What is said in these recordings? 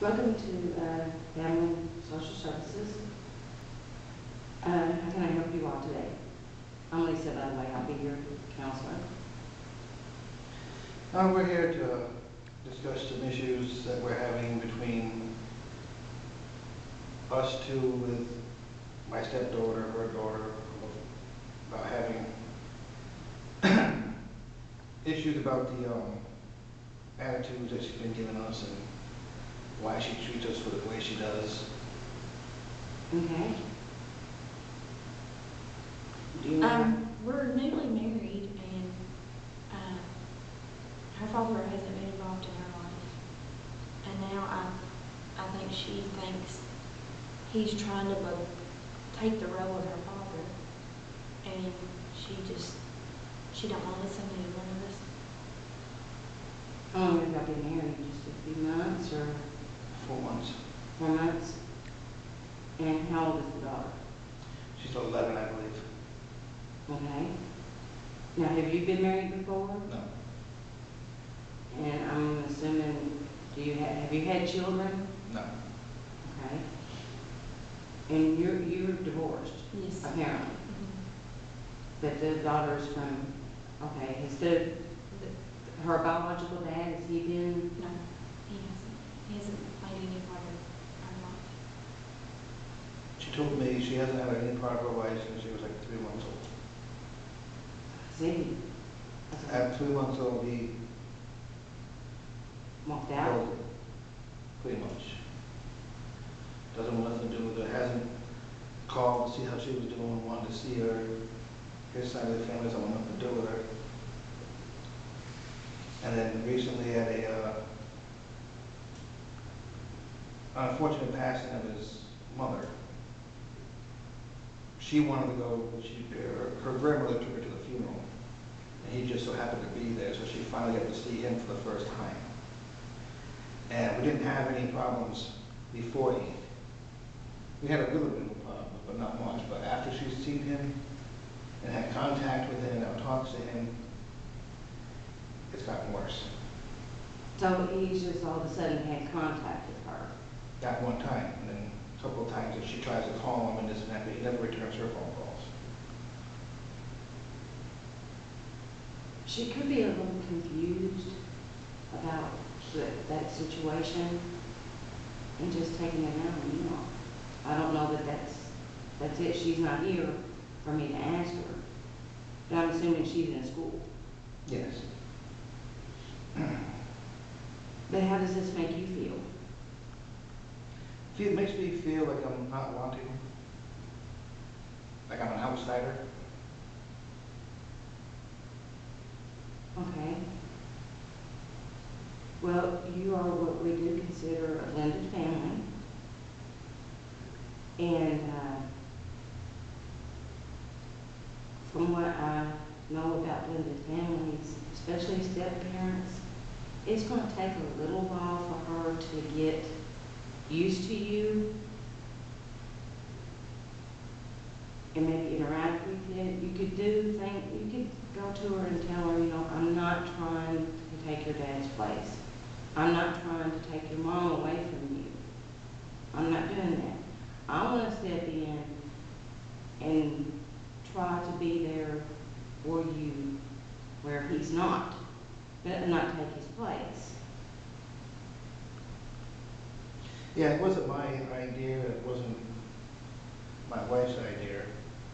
Welcome to Family Social Services. How can I help you all today? I'm Lisa, by the way. I'll be your counselor. We're here to discuss some issues that we're having between us two with my stepdaughter, her daughter, about having issues about the attitudes that she's been giving us and why she treats us the way she does. Okay. Do you want We're newly married, and her father hasn't been involved in her life. And now I think she thinks he's trying to take the role of her father, and she don't want to listen to either one of us. how long have y'all been married? Just a few months or 4 months. 4 months? And how old is the daughter? She's 11, I believe. Okay. Now, have you been married before? No. And I'm assuming, have you had children? No. Okay. And you're divorced? Yes. Apparently. Mm-hmm. But the daughter's from, okay, her biological dad, has he been? No, he hasn't. He hasn't played any part of our life. She told me she hasn't had any part of her life since she was like 3 months old. See? At 3 months old, he Walked out? killed her, pretty much. Doesn't want nothing to do with her, hasn't called to see how she was doing, wanted to see her. His side of the family doesn't want nothing to do with her. And then recently had a unfortunate passing of his mother. She wanted to go, her grandmother took her to the funeral, and he just so happened to be there, so she finally got to see him for the first time. And we didn't have any problems before he. We had a little bit of a problem, but not much. But after she's seen him and had contact with him and talks to him, it's gotten worse. So he's just all of a sudden had contact with her? That one time, and then a couple of times that she tries to call him and this and that, but he never returns her phone calls. She could be a little confused about that situation and just taking it out on you all. I don't know that that's it. She's not here for me to ask her. But I'm assuming she's in school. Yes. But how does this make you feel? It makes me feel like I'm not wanted, like I'm an outsider. Okay. Well, you are what we do consider a blended family. And from what I know about blended families, especially step-parents, it's going to take a little while for her to get used to you and maybe interact with you. You could you could go to her and tell her, you know, I'm not trying to take your dad's place. I'm not trying to take your mom away from you. I'm not doing that. I want to step in and try to be there for you where he's not, but not take his place. Yeah, it wasn't my idea, it wasn't my wife's idea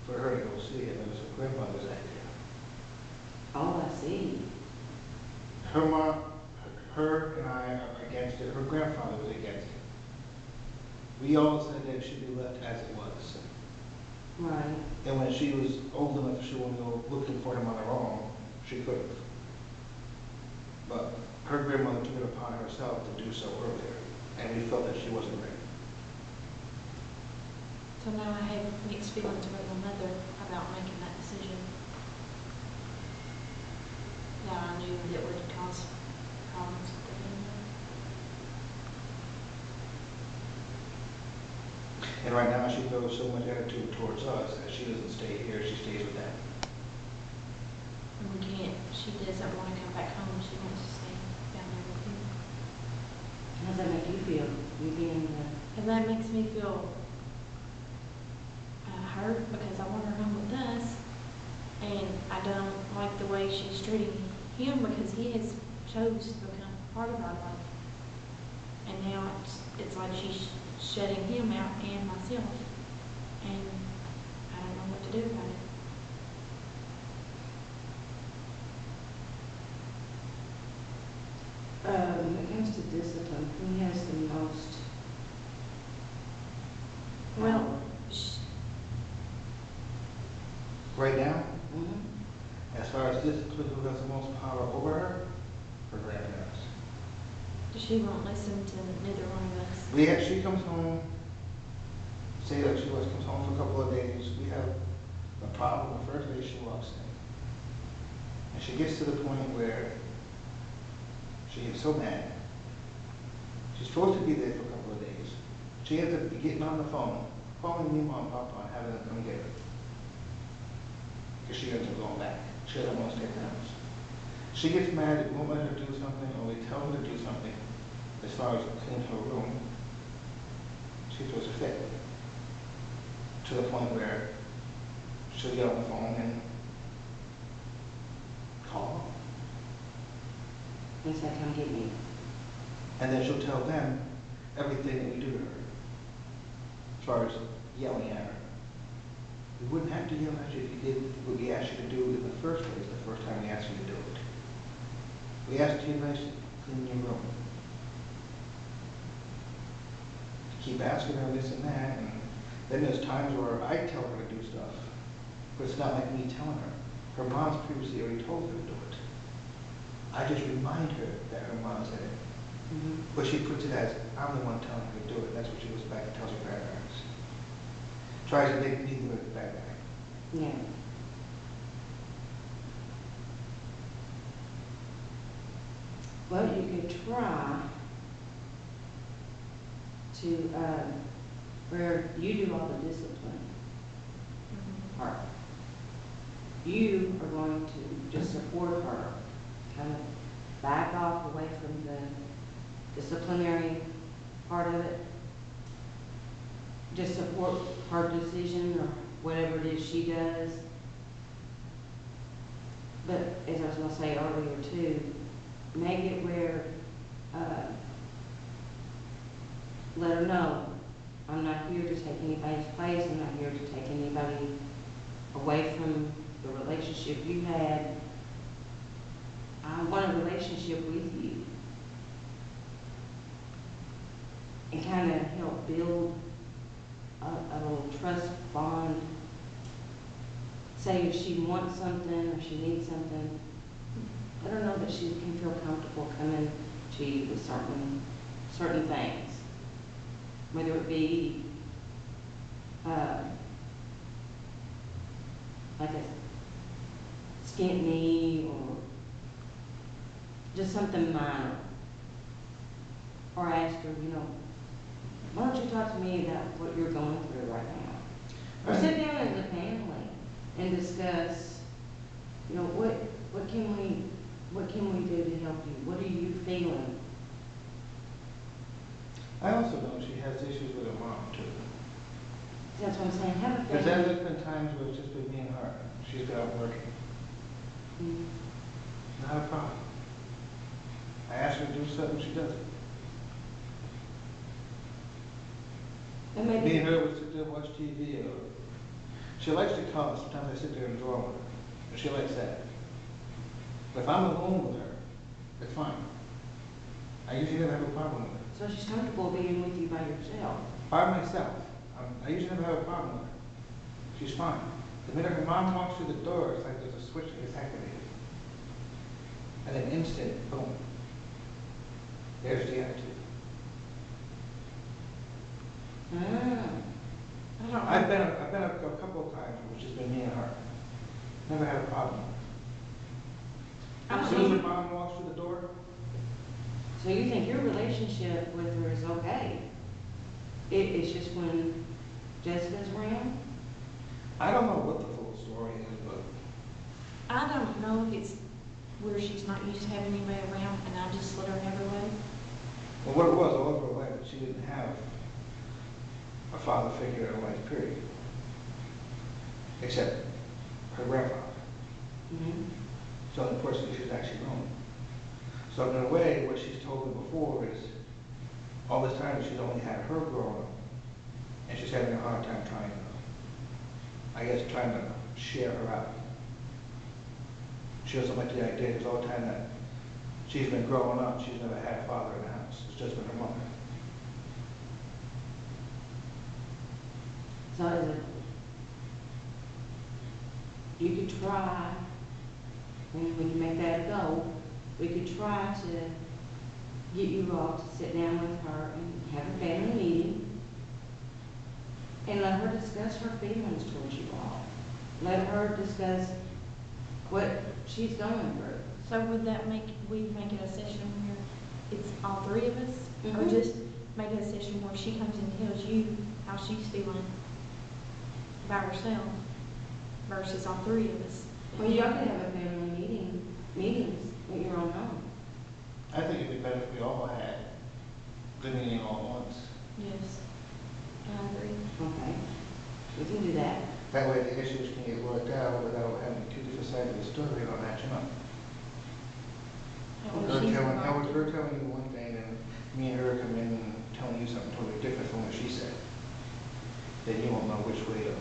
for her to go see him, it was her grandmother's idea. Oh, I see. Her mom, her and I are against it, her grandfather was against it. We all said that it should be left as it was. Right. And when she was old enough, she wanted to go looking for him on her own, she could have. But her grandmother took it upon herself to do so earlier, and we felt that she wasn't ready. So now I have mixed feelings with my mother about making that decision. That I knew that would cause problems with the family. And right now, she throws so much attitude towards us that she doesn't stay here, she stays with them. And we can't, she doesn't want to come back home, she wants to stay down there with you. How does that make you feel, you being And that makes me feel hurt because I want her home with us. And I don't like the way she's treating him because he has chose to become part of our life. And now it's like she's shutting him out and myself. And I don't know what to do about it. when it comes to discipline, who has the most Well, power? Right now, Mhm. as far as discipline, who has the most power over her? Her grandparents. she won't listen to neither one of us. She comes home, say that she comes home for a couple of days, we have a problem the first day she walks in. And she gets to the point where she gets so mad. She's supposed to be there for a couple of days. She ends up getting on the phone, calling me, Mom, Papa, and having them come get her. Because she ends up going back. She doesn't want to stay at the house. She gets mad if we won't let her do something, or we tell her to do something, as far as clean her room. She throws a fit. To the point where she'll get on the phone and call. And say, come get me. And then she'll tell them everything that we do to her. As far as yelling at her. We wouldn't have to yell at you if you did what we asked you to do in the first place, the first time we asked you to do it. We asked you nicely, clean your room. Keep asking her this and that, and then there's times where I tell her to do stuff, but it's not like me telling her. Her mom's previously already told her to do it. I just remind her that her mom said it. Mhm. But she puts it as, I'm the one telling her to do it. That's what she goes back and tells her grandparents. Tries to make me look bad guy. Yeah. Well, you could try to, where you do all the discipline part. You are going to just support her, kind of back off away from the disciplinary part of it. Just support her decision or whatever it is she does. But as I was gonna say earlier too, make it where, let her know, I'm not here to take anybody's place, I'm not here to take anybody away from the relationship you had. I want a relationship with you. And kind of help build a little trust bond. Say if she wants something or she needs something, let her know that she can feel comfortable coming to you with certain things. Whether it be like a skint knee or just something minor. Or ask her, why don't you talk to me about what you're going through right now? Or sit down as a family and discuss, what can we do to help you? What are you feeling? I also know she has issues with her mom too. That's what I'm saying, have a Because family. there's been times where it's just been me and her. She's been out working. Mhm. Not a problem. I ask her to do something, she does it. And Me maybe, and her would sit there and watch TV, or she likes to call. Sometimes I sit there and draw with her, and she likes that. But if I'm alone with her, it's fine. I usually never have a problem with her. so she's comfortable being with you by yourself. By myself, I usually never have a problem with her. She's fine. The minute her mom walks through the door, it's like there's a switch that gets activated. And then instant, boom. There's the attitude. Ah. I don't know. I've been a couple of times where it's just been me and her. Never had a problem. I As don't soon as her know. mom walks through the door, So you think your relationship with her is okay? It's just when Jessica's around? I don't know what the full story is, but I don't know if it's where she's not used to having anybody around and I just let her have her way. what it was all over her life, but she didn't have a father figure in her life, period. Except her grandfather. Mhm. It's the only person she's actually known. So in a way, what she's told me before is, all this time she's only had her growing up, and she's having a hard time trying to share her out. She doesn't like the idea, because all the time that she's been growing up, she's never had a father in the house. It's just been her mother. So is it, you could try, and we can make that a goal, we could try to get you all to sit down with her and have a family meeting and let her discuss her feelings towards you all. Let her discuss what she's going through. So would that we make it a session where it's all three of us? Or Mhm. just make it a session where she comes and tells you how she's feeling by herself versus all three of us? Well, y'all could have a family meetings at your own home. I think it'd be better if we all had the meeting all at once. Yes, I agree. Okay, we can do that. That way the issues can get worked out without having two different sides of the story not matching up. That way Her she's telling, involved. her telling you one thing, and me and her come in and telling you something totally different from what she said. Then you won't know which way to,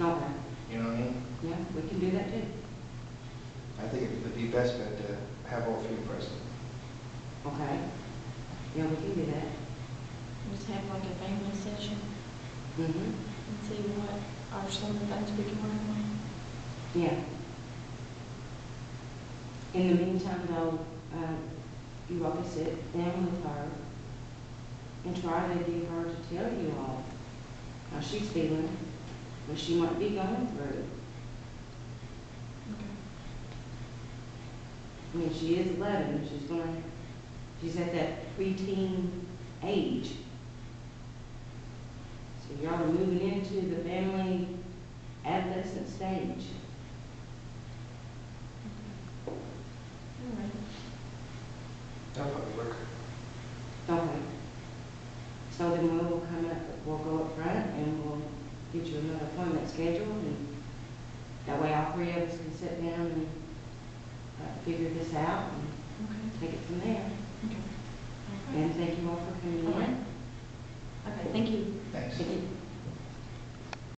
Okay, you know what I mean? yeah, we can do that too. I think it'd be best bet to have all three present. Okay, yeah, we can do that. Just have like a family session Mm-hmm, and see what are some of the things we can work on. yeah. In the meantime, though, you all can sit down with her and try to get her to tell you all how she's feeling, what she might be going through. Okay. I mean, she is 11, she's at that preteen age. So y'all are moving into the family adolescent stage. All right. That'll probably work. Okay. So then we'll go up front and we'll get you another appointment scheduled, and that way all three of us can sit down and figure this out and Okay. take it from there. Okay. And thank you all for coming All right. in. Okay, thank you. Thanks. Thank you.